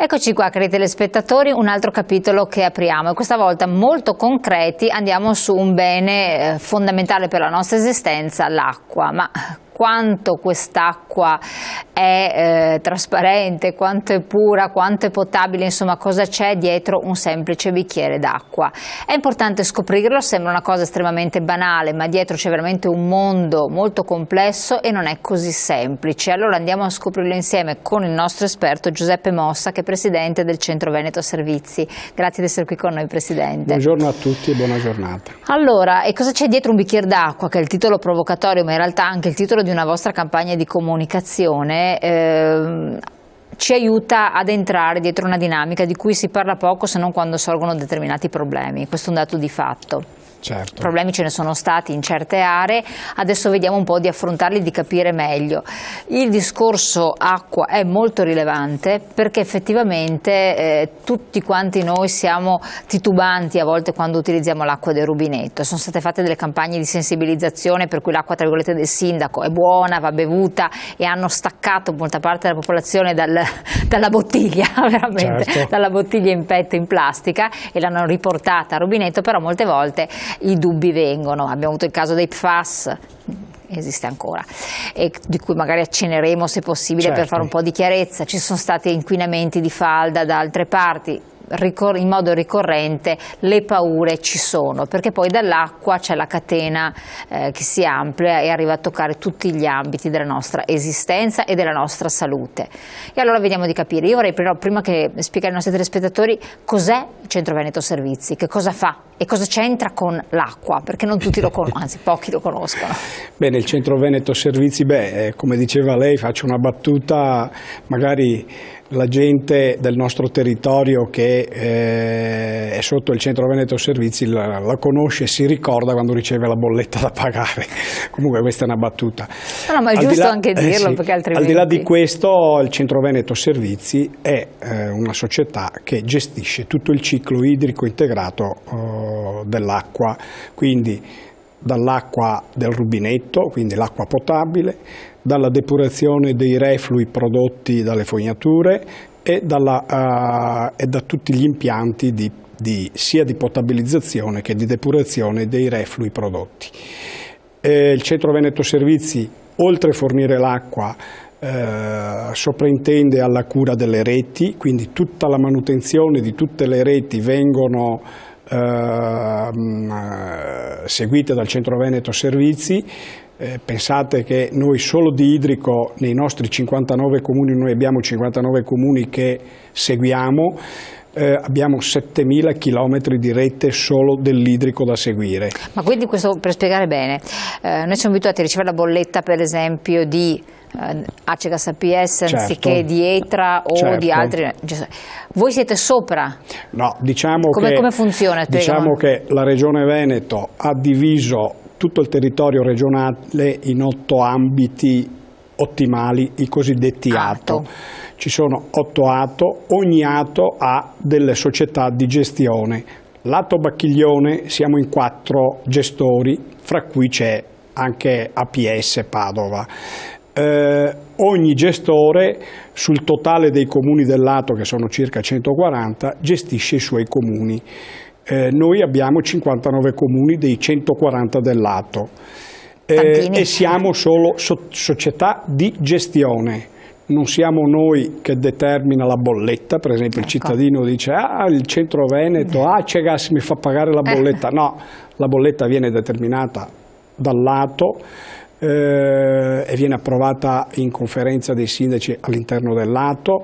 Eccoci qua, cari telespettatori, un altro capitolo che apriamo e questa volta molto concreti. Andiamo su un bene fondamentale per la nostra esistenza, l'acqua. Ma quanto quest'acqua è trasparente, quanto è pura, quanto è potabile, insomma cosa c'è dietro un semplice bicchiere d'acqua. È importante scoprirlo, sembra una cosa estremamente banale, ma dietro c'è veramente un mondo molto complesso e non è così semplice. Allora andiamo a scoprirlo insieme con il nostro esperto Giuseppe Mossa, che è presidente del Centro Veneto Servizi. Grazie di essere qui con noi, Presidente. Buongiorno a tutti e buona giornata. Allora, e cosa c'è dietro un bicchiere d'acqua, che è il titolo provocatorio, ma in realtà anche il titolo di una vostra campagna di comunicazione, ci aiuta ad entrare dietro una dinamica di cui si parla poco se non quando sorgono determinati problemi. Questo è un dato di fatto. Certo. Problemi ce ne sono stati in certe aree, adesso vediamo un po' di affrontarli, di capire meglio. Il discorso acqua è molto rilevante perché effettivamente tutti quanti noi siamo titubanti a volte quando utilizziamo l'acqua del rubinetto. Sono state fatte delle campagne di sensibilizzazione per cui l'acqua, tra virgolette, del sindaco è buona, va bevuta, e hanno staccato molta parte della popolazione dalla bottiglia, veramente, certo, dalla bottiglia in petto in plastica, e l'hanno riportata al rubinetto. Però molte volte i dubbi vengono. Abbiamo avuto il caso dei PFAS, esiste ancora, e di cui magari acceneremo se possibile, certo, per fare un po' di chiarezza. Ci sono stati inquinamenti di falda da altre parti. In modo ricorrente le paure ci sono, perché poi dall'acqua c'è la catena che si amplia e arriva a toccare tutti gli ambiti della nostra esistenza e della nostra salute. E allora vediamo di capire. Io vorrei però, prima che spiegare ai nostri telespettatori cos'è il Centro Veneto Servizi, che cosa fa e cosa c'entra con l'acqua, perché non tutti lo conoscono, anzi pochi lo conoscono. Bene, il Centro Veneto Servizi, come diceva lei, faccio una battuta, magari la gente del nostro territorio che è sotto il Centro Veneto Servizi la conosce e si ricorda quando riceve la bolletta da pagare. Comunque questa è una battuta. No, ma è giusto anche dirlo, sì, perché altrimenti... Al di là di questo, il Centro Veneto Servizi è una società che gestisce tutto il ciclo idrico integrato dell'acqua, quindi dall'acqua del rubinetto, quindi l'acqua potabile, dalla depurazione dei reflui prodotti dalle fognature e da tutti gli impianti sia di potabilizzazione che di depurazione dei reflui prodotti. Il Centro Veneto Servizi, oltre a fornire l'acqua, sovrintende alla cura delle reti, quindi tutta la manutenzione di tutte le reti vengono seguite dal Centro Veneto Servizi. Pensate che noi solo di idrico nei nostri 59 comuni, noi abbiamo 59 comuni che seguiamo, abbiamo 7.000 chilometri di rete solo dell'idrico da seguire. Ma quindi, questo per spiegare bene, noi siamo abituati a ricevere la bolletta per esempio di Agegas APS anziché, certo, di ETRA o, certo, di altri. Voi siete sopra? No, diciamo come funziona? Diciamo che la Regione Veneto ha diviso tutto il territorio regionale in 8 ambiti ottimali, i cosiddetti ATO. Ci sono 8 ATO, ogni ATO ha delle società di gestione. L'ATO Bacchiglione siamo in 4 gestori, fra cui c'è anche APS Padova. Ogni gestore sul totale dei comuni dell'ATO, che sono circa 140, gestisce i suoi comuni. Noi abbiamo 59 comuni dei 140 dell'ATO e siamo solo società di gestione. Non siamo noi che determina la bolletta, per esempio il cittadino dice il Centro Veneto, Agegas mi fa pagare la bolletta. No, la bolletta viene determinata dall'ATO e viene approvata in conferenza dei sindaci all'interno dell'ATO,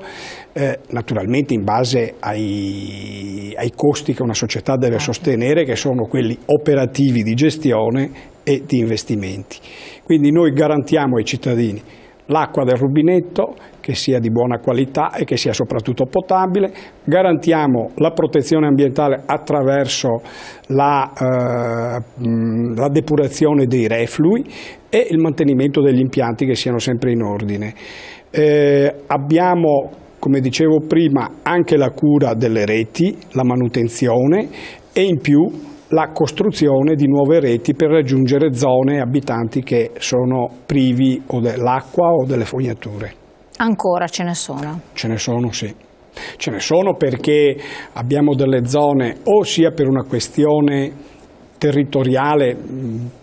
naturalmente in base ai costi che una società deve sostenere, che sono quelli operativi di gestione e di investimenti. Quindi noi garantiamo ai cittadini l'acqua del rubinetto, che sia di buona qualità e che sia soprattutto potabile, garantiamo la protezione ambientale attraverso la depurazione dei reflui e il mantenimento degli impianti che siano sempre in ordine. Abbiamo, come dicevo prima, anche la cura delle reti, la manutenzione e in più la costruzione di nuove reti per raggiungere zone abitanti che sono privi o dell'acqua o delle fognature. Ancora ce ne sono? Ce ne sono, sì. Ce ne sono perché abbiamo delle zone, o sia per una questione territoriale,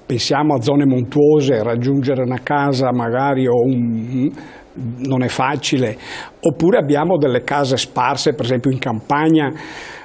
pensiamo a zone montuose, raggiungere una casa magari non è facile, oppure abbiamo delle case sparse, per esempio in campagna,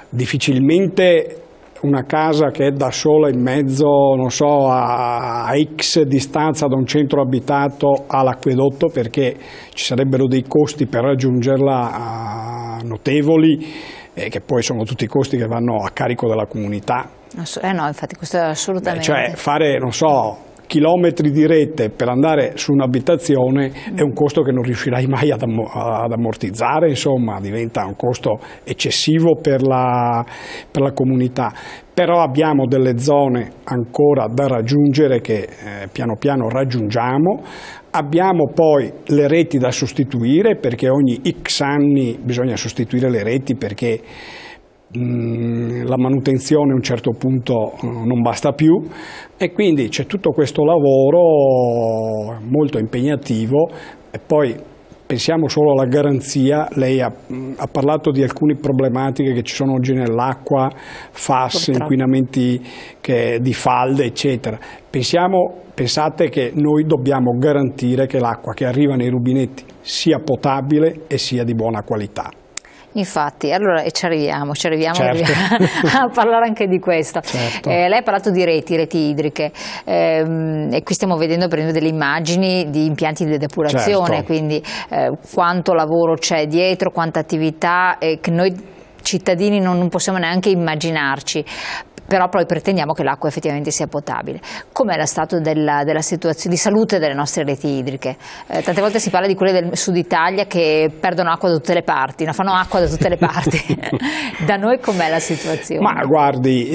difficilmente una casa che è da sola in mezzo, non so, a X distanza da un centro abitato all'acquedotto, perché ci sarebbero dei costi per raggiungerla notevoli, che poi sono tutti costi che vanno a carico della comunità. No, infatti questo è assolutamente. Cioè fare, non so, chilometri di rete per andare su un'abitazione è un costo che non riuscirai mai ad ammortizzare, insomma diventa un costo eccessivo per la comunità. Però abbiamo delle zone ancora da raggiungere che piano piano raggiungiamo. Abbiamo poi le reti da sostituire, perché ogni X anni bisogna sostituire le reti, perché la manutenzione a un certo punto non basta più, e quindi c'è tutto questo lavoro molto impegnativo. E poi pensiamo solo alla garanzia. Lei ha parlato di alcune problematiche che ci sono oggi nell'acqua, FAS, inquinamenti di falde eccetera. Pensate che noi dobbiamo garantire che l'acqua che arriva nei rubinetti sia potabile e sia di buona qualità. Infatti, allora ci arriviamo certo. a parlare anche di questo. Certo. Lei ha parlato di reti idriche, e qui stiamo vedendo per esempio delle immagini di impianti di depurazione, certo. Quindi quanto lavoro c'è dietro, quanta attività che noi cittadini non possiamo neanche immaginarci. Però poi pretendiamo che l'acqua effettivamente sia potabile. Com'è lo stato della situazione di salute delle nostre reti idriche? Tante volte si parla di quelle del sud Italia che perdono acqua da tutte le parti, no? Fanno acqua da tutte le parti. Da noi com'è la situazione? Ma guardi,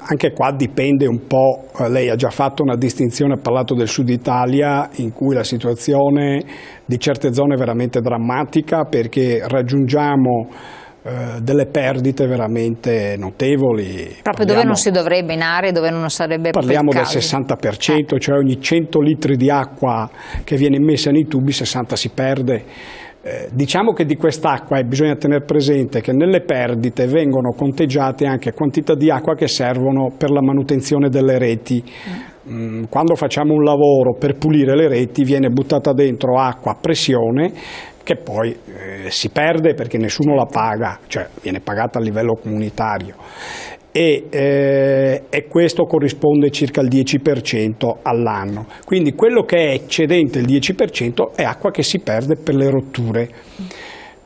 anche qua dipende un po', lei ha già fatto una distinzione, ha parlato del sud Italia, in cui la situazione di certe zone è veramente drammatica, perché raggiungiamo delle perdite veramente notevoli. Proprio dove non si dovrebbe, in aree dove non sarebbe parliamo del 60%, cioè ogni 100 litri di acqua che viene immessa nei tubi, 60 si perde. Diciamo che di quest'acqua bisogna tenere presente che nelle perdite vengono conteggiate anche quantità di acqua che servono per la manutenzione delle reti. Quando facciamo un lavoro per pulire le reti viene buttata dentro acqua a pressione, che poi si perde perché nessuno la paga, cioè viene pagata a livello comunitario, e questo corrisponde circa al 10% all'anno. Quindi quello che è eccedente il 10% è acqua che si perde per le rotture.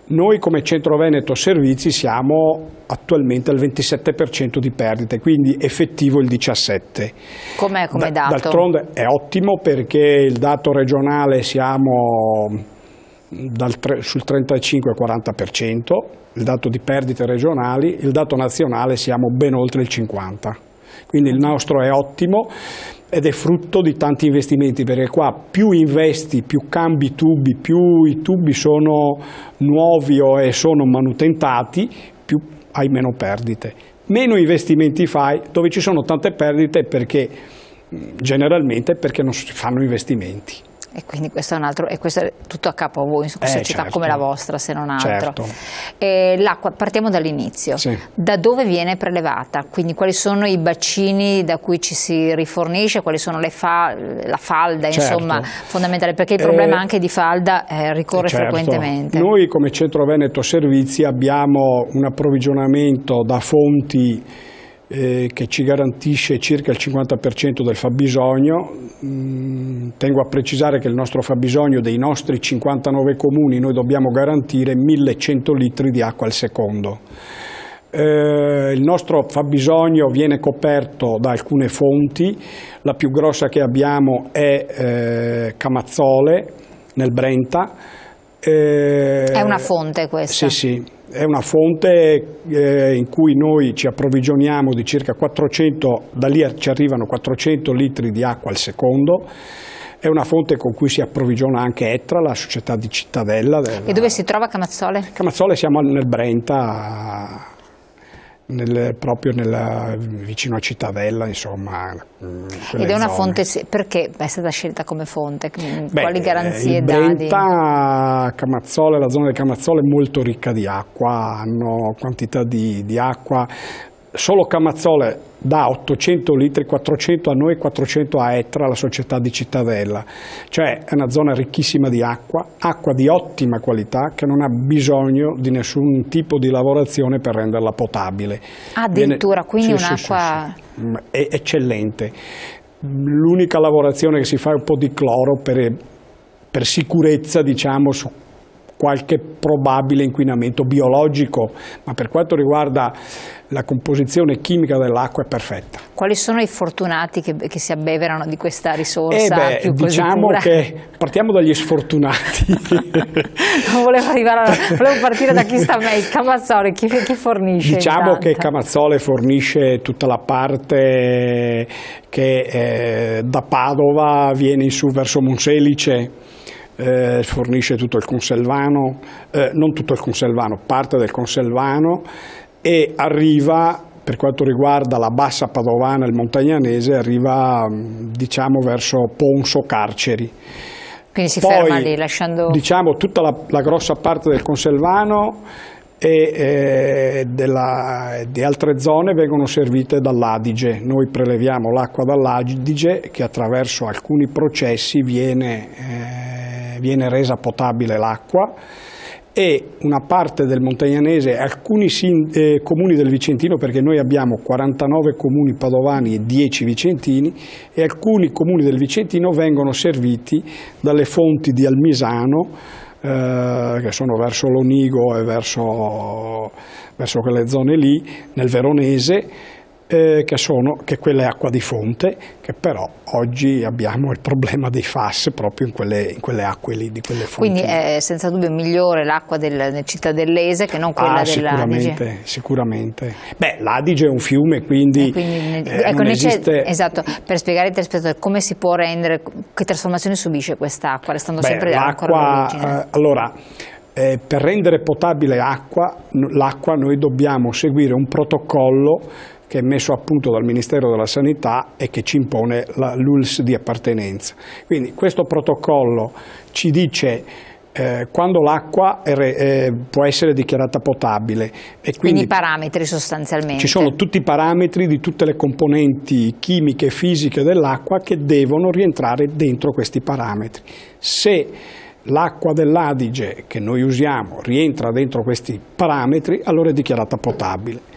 Noi come Centro Veneto Servizi siamo attualmente al 27% di perdite, quindi effettivo il 17%. Come dato? D'altronde è ottimo, perché il dato regionale siamo sul 35-40%, il dato di perdite regionali, il dato nazionale siamo ben oltre il 50%. Quindi il nostro è ottimo ed è frutto di tanti investimenti, perché qua più investi, più cambi tubi, più i tubi sono nuovi e sono manutentati, più hai meno perdite. Meno investimenti fai dove ci sono tante perdite, perché generalmente perché non si fanno investimenti. E quindi questo è un altro, e questo è tutto a capo a voi, in società certo. come la vostra, se non altro. Certo. L'acqua, partiamo dall'inizio. Sì. Da dove viene prelevata? Quindi quali sono i bacini da cui ci si rifornisce, quali sono la falda, certo. insomma, fondamentale, perché il problema anche di falda ricorre certo. frequentemente. Noi come Centro Veneto Servizi abbiamo un approvvigionamento da fonti che ci garantisce circa il 50% del fabbisogno. Tengo a precisare che il nostro fabbisogno dei nostri 59 comuni, noi dobbiamo garantire 1100 litri di acqua al secondo. Il nostro fabbisogno viene coperto da alcune fonti, la più grossa che abbiamo è Camazzole nel Brenta. È una fonte questa? Sì. È una fonte in cui noi ci approvvigioniamo di circa 400, da lì ci arrivano 400 litri di acqua al secondo. È una fonte con cui si approvvigiona anche Ettra, la società di Cittadella. E dove si trova Camazzole? Camazzole siamo nel Brenta, proprio vicino a Cittadella, insomma. Ed è una fonte, perché è stata scelta come fonte? Quali garanzie dà? Brenta, Camazzole, la zona di Camazzole è molto ricca di acqua, hanno quantità di acqua. Solo Camazzole dà 800 litri, 400 a noi e 400 a Ettra, la società di Cittadella. Cioè è una zona ricchissima di acqua di ottima qualità che non ha bisogno di nessun tipo di lavorazione per renderla potabile. Addirittura, quindi un'acqua... Sì, è eccellente. L'unica lavorazione che si fa è un po' di cloro per sicurezza, diciamo, su qualche probabile inquinamento biologico, ma per quanto riguarda la composizione chimica dell'acqua è perfetta. Quali sono i fortunati che si abbeverano di questa risorsa più così diciamo pura? Che partiamo dagli sfortunati. Non volevo partire da chi sta meglio. Camazzole, chi fornisce? Diciamo che Camazzole fornisce tutta la parte che da Padova viene in su verso Monselice, fornisce tutto il Conselvano, non tutto il Conselvano, parte del Conselvano, e arriva, per quanto riguarda la bassa padovana e il montagnanese, arriva diciamo verso Ponso, Carceri. Quindi si ferma lì, lasciando... Diciamo tutta la grossa parte del Conselvano e di altre zone vengono servite dall'Adige. Noi preleviamo l'acqua dall'Adige che attraverso alcuni processi viene resa potabile l'acqua, e una parte del montagnanese, alcuni comuni del Vicentino, perché noi abbiamo 49 comuni padovani e 10 vicentini, e alcuni comuni del Vicentino vengono serviti dalle fonti di Almisano, che sono verso Lonigo e verso quelle zone lì, nel Veronese, che quella è acqua di fonte, che però oggi abbiamo il problema dei FAS proprio in quelle acque lì, di quelle fonti. Quindi è senza dubbio migliore l'acqua del cittadellese che non quella dell'Adige? Sicuramente. Beh, l'Adige è un fiume, quindi non esiste... Esatto, per spiegare ai telespettatori come si può rendere, che trasformazione subisce quest'acqua, restando sempre ancora all'origine? Allora, per rendere potabile l'acqua noi dobbiamo seguire un protocollo che è messo a punto dal Ministero della Sanità e che ci impone l'ULSS di appartenenza. Quindi questo protocollo ci dice quando l'acqua può essere dichiarata potabile. E quindi i parametri sostanzialmente. Ci sono tutti i parametri di tutte le componenti chimiche e fisiche dell'acqua che devono rientrare dentro questi parametri. Se l'acqua dell'Adige che noi usiamo rientra dentro questi parametri, allora è dichiarata potabile.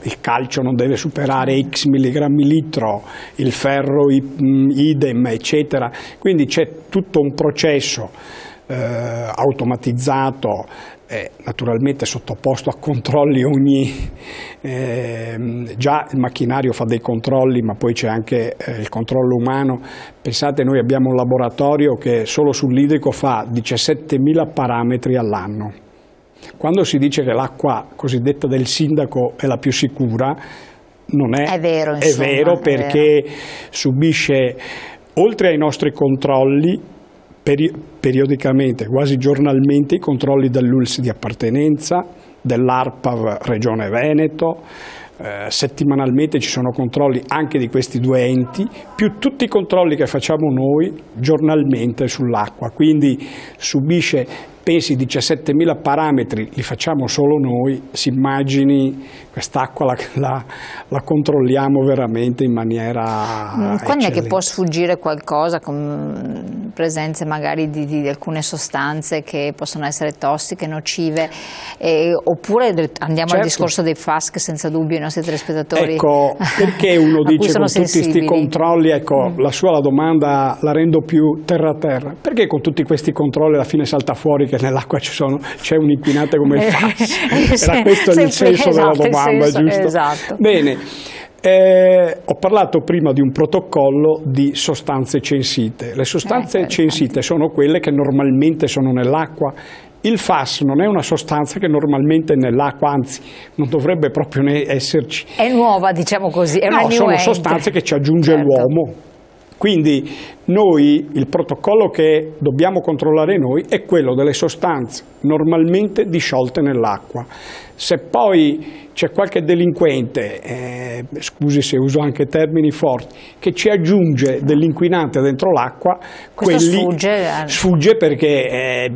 Il calcio non deve superare X milligrammi litro, il ferro idem, eccetera. Quindi c'è tutto un processo automatizzato, naturalmente sottoposto a controlli già il macchinario fa dei controlli, ma poi c'è anche il controllo umano. Pensate, noi abbiamo un laboratorio che solo sull'idrico fa 17.000 parametri all'anno. Quando si dice che l'acqua cosiddetta del sindaco è la più sicura, non è vero, insomma, è vero, perché subisce, oltre ai nostri controlli, periodicamente, quasi giornalmente, i controlli dell'ULSS di appartenenza, dell'ARPAV Regione Veneto, settimanalmente ci sono controlli anche di questi due enti, più tutti i controlli che facciamo noi giornalmente sull'acqua, quindi subisce, pensi, 17.000 parametri, li facciamo solo noi, si immagini quest'acqua la controlliamo veramente in maniera Quando è che può sfuggire qualcosa, con presenze magari di alcune sostanze che possono essere tossiche, nocive, oppure andiamo al discorso dei FAS, che senza dubbio i nostri telespettatori perché uno dice con tutti questi controlli, la domanda la rendo più terra-terra, perché con tutti questi controlli alla fine salta fuori che nell'acqua c'è un inquinante come il FAS? Era questo il senso della domanda, giusto? Esatto. Bene, ho parlato prima di un protocollo di sostanze censite. Le sostanze censite sono quelle che normalmente sono nell'acqua. Il FAS non è una sostanza che normalmente è nell'acqua, anzi non dovrebbe proprio esserci. È nuova, diciamo così, è una sono sostanze che ci aggiunge l'uomo. Quindi noi, il protocollo che dobbiamo controllare noi è quello delle sostanze normalmente disciolte nell'acqua. Se poi c'è qualche delinquente, scusi se uso anche termini forti, che ci aggiunge dell'inquinante dentro l'acqua, quelli sfugge perché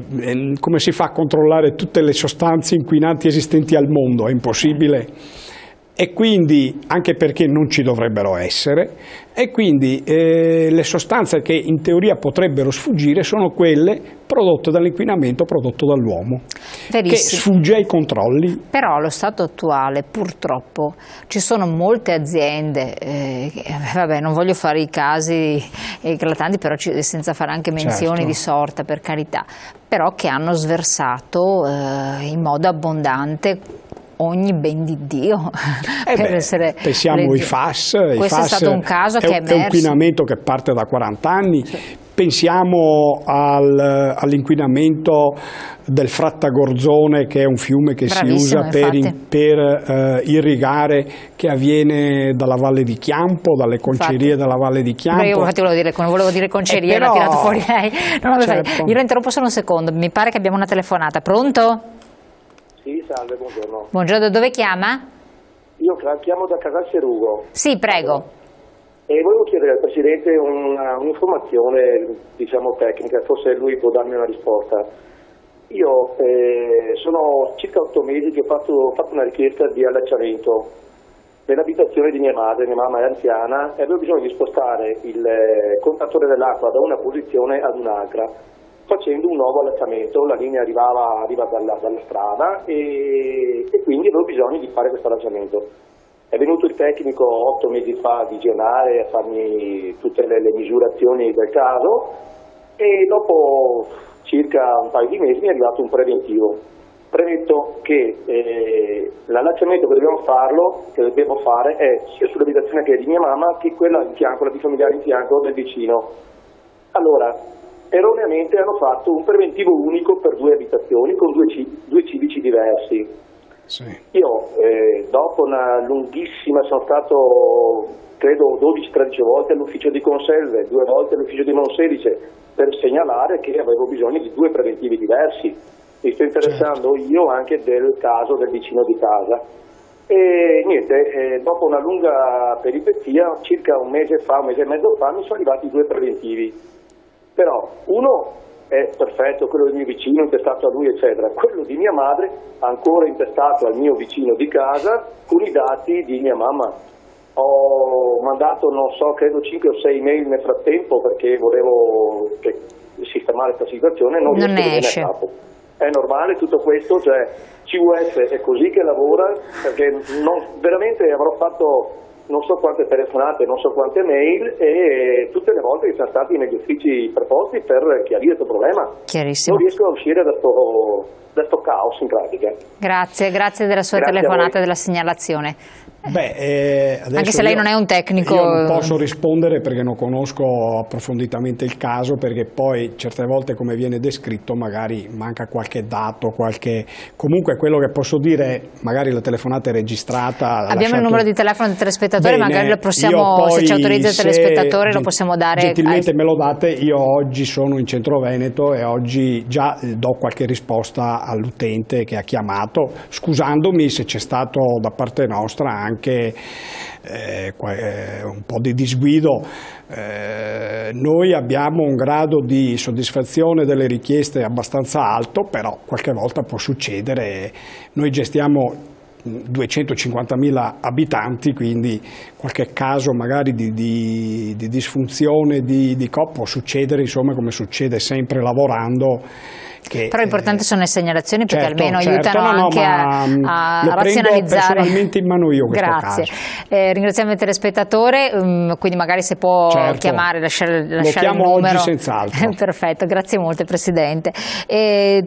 come si fa a controllare tutte le sostanze inquinanti esistenti al mondo? È impossibile. E quindi, anche perché non ci dovrebbero essere, e quindi le sostanze che in teoria potrebbero sfuggire sono quelle prodotte dall'inquinamento prodotto dall'uomo, che sfugge ai controlli. Però allo stato attuale purtroppo ci sono molte aziende, vabbè, non voglio fare i casi eclatanti, però senza fare anche menzioni di sorta, per carità, però che hanno sversato in modo abbondante ogni ben di Dio per essere pensiamo ai FAS. Questo è stato un caso che è emerso. È un inquinamento che parte da 40 anni. Pensiamo all'inquinamento del Frattagorzone, che è un fiume che si usa per irrigare, che avviene dalla Valle di Chiampo, dalle concerie della Valle di Chiampo. Io infatti volevo dire concerie, l'ha tirato fuori lei. Io lo interrompo solo un secondo, mi pare che abbiamo una telefonata. Pronto? Sì, salve, buongiorno. Buongiorno, dove chiama? Io chiamo da Casal Serugo. Sì, prego. E volevo chiedere al Presidente un'informazione, diciamo tecnica, forse lui può darmi una risposta. Io sono circa 8 mesi che ho fatto una richiesta di allacciamento nell'abitazione di mia mamma è anziana, e avevo bisogno di spostare il contatore dell'acqua da una posizione ad un'altra, facendo un nuovo allacciamento. La linea arriva dalla strada e quindi avevo bisogno di fare questo allacciamento. È venuto il tecnico 8 mesi fa a visionare, a farmi tutte le misurazioni del caso, e dopo circa un paio di mesi mi è arrivato un preventivo. Premetto che l'allacciamento che dobbiamo fare è sia sull'abitazione che è di mia mamma che quella di fianco, la bifamiliare in fianco del vicino. Allora, erroneamente hanno fatto un preventivo unico per 2 abitazioni con due civici diversi. Sì. Io dopo una lunghissima, sono stato credo 12-13 volte all'ufficio di Conselve, 2 volte all'ufficio di Monselice, per segnalare che avevo bisogno di 2 preventivi diversi. Mi sto interessando io anche del caso del vicino di casa. E niente, dopo una lunga peripezia, circa un mese e mezzo fa, mi sono arrivati 2 preventivi. Però uno è perfetto, quello del mio vicino, intestato a lui, eccetera. Quello di mia madre, ancora intestato al mio vicino di casa, con i dati di mia mamma. Ho mandato, non so, credo 5 o 6 mail nel frattempo, perché volevo sistemare questa situazione, non riesco a capo. È normale tutto questo, cioè CUS è così che lavora, perché veramente avrò fatto non so quante telefonate, non so quante mail, e tutte le volte che siamo stati negli uffici preposti per chiarire questo problema. Chiarissimo. Non riesco a uscire da sto caos in pratica. Grazie della sua telefonata e della segnalazione. Anche se lei non è un tecnico. Io non posso rispondere perché non conosco approfonditamente il caso, perché poi certe volte, come viene descritto, magari manca qualche dato, comunque quello che posso dire è magari la telefonata è registrata. Abbiamo il numero di telefono del telespettatore. Bene, magari lo possiamo, se ci autorizza il telespettatore, lo possiamo dare. Gentilmente me lo date. Io oggi sono in Centro Veneto e oggi già do qualche risposta all'utente che ha chiamato, scusandomi se c'è stato da parte nostra anche un po' di disguido. Noi abbiamo un grado di soddisfazione delle richieste abbastanza alto, però qualche volta può succedere. Noi gestiamo 250.000 abitanti, quindi qualche caso magari di disfunzione di COP può succedere, insomma, come succede sempre lavorando. Però l'importante sono le segnalazioni, perché almeno aiutano anche a razionalizzare. Lo prendo personalmente in mano io questo Grazie. caso. Ringraziamo il telespettatore, quindi magari se può chiamare, lasciare il numero. Oggi senz'altro. Perfetto, grazie molto Presidente.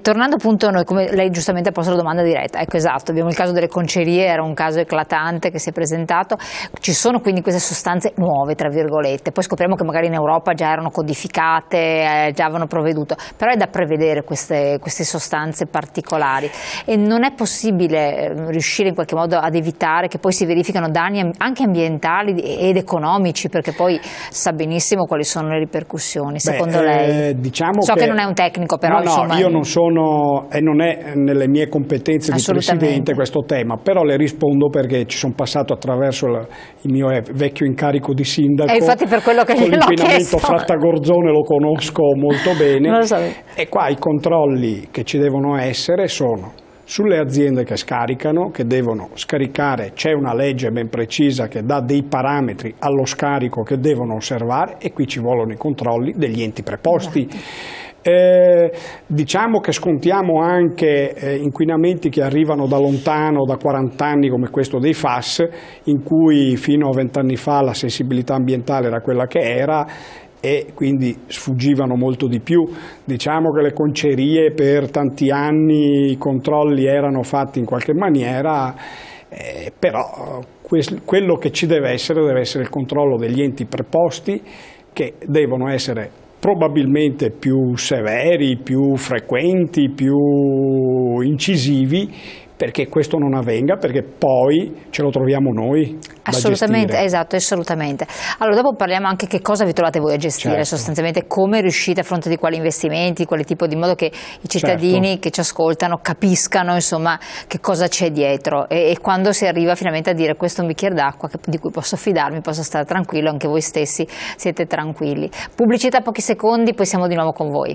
Tornando appunto a noi, come lei giustamente ha posto la domanda diretta, ecco, esatto, abbiamo il caso delle concerie, era un caso eclatante che si è presentato. Ci sono quindi queste sostanze nuove, tra virgolette, poi scopriamo che magari in Europa già erano codificate, già avevano provveduto, però è da prevedere questa queste sostanze particolari, e non è possibile riuscire in qualche modo ad evitare che poi si verificano danni anche ambientali ed economici, perché poi sa benissimo quali sono le ripercussioni, secondo lei? Diciamo so che non è un tecnico, però no, insomma... io non sono, e non è nelle mie competenze di Presidente questo tema, però le rispondo perché ci sono passato attraverso il mio vecchio incarico di sindaco, infatti per quello che gliel'ho chiesto. L'inquinamento Frattagorzone lo conosco molto bene, lo so. E qua i controlli che ci devono essere sono sulle aziende che scaricano, che devono scaricare, c'è una legge ben precisa che dà dei parametri allo scarico che devono osservare, e qui ci vogliono i controlli degli enti preposti. Diciamo che scontiamo anche inquinamenti che arrivano da lontano, da 40 anni, come questo dei FAS, in cui fino a 20 anni fa la sensibilità ambientale era quella che era e quindi sfuggivano molto di più. Diciamo che le concerie per tanti anni i controlli erano fatti in qualche maniera, però quello che ci deve essere il controllo degli enti preposti, che devono essere probabilmente più severi, più frequenti, più incisivi, perché questo non avvenga, perché poi ce lo troviamo noi assolutamente, da gestire. esatto, assolutamente. Allora dopo parliamo anche che cosa vi trovate voi a gestire, certo. Sostanzialmente come riuscite, a fronte di quali investimenti, quale tipo di modo che i cittadini certo. che ci ascoltano capiscano insomma che cosa c'è dietro, e quando si arriva finalmente a dire questo è un bicchiere d'acqua di cui posso fidarmi, posso stare tranquillo, anche voi stessi siete tranquilli. Pubblicità, pochi secondi, poi siamo di nuovo con voi.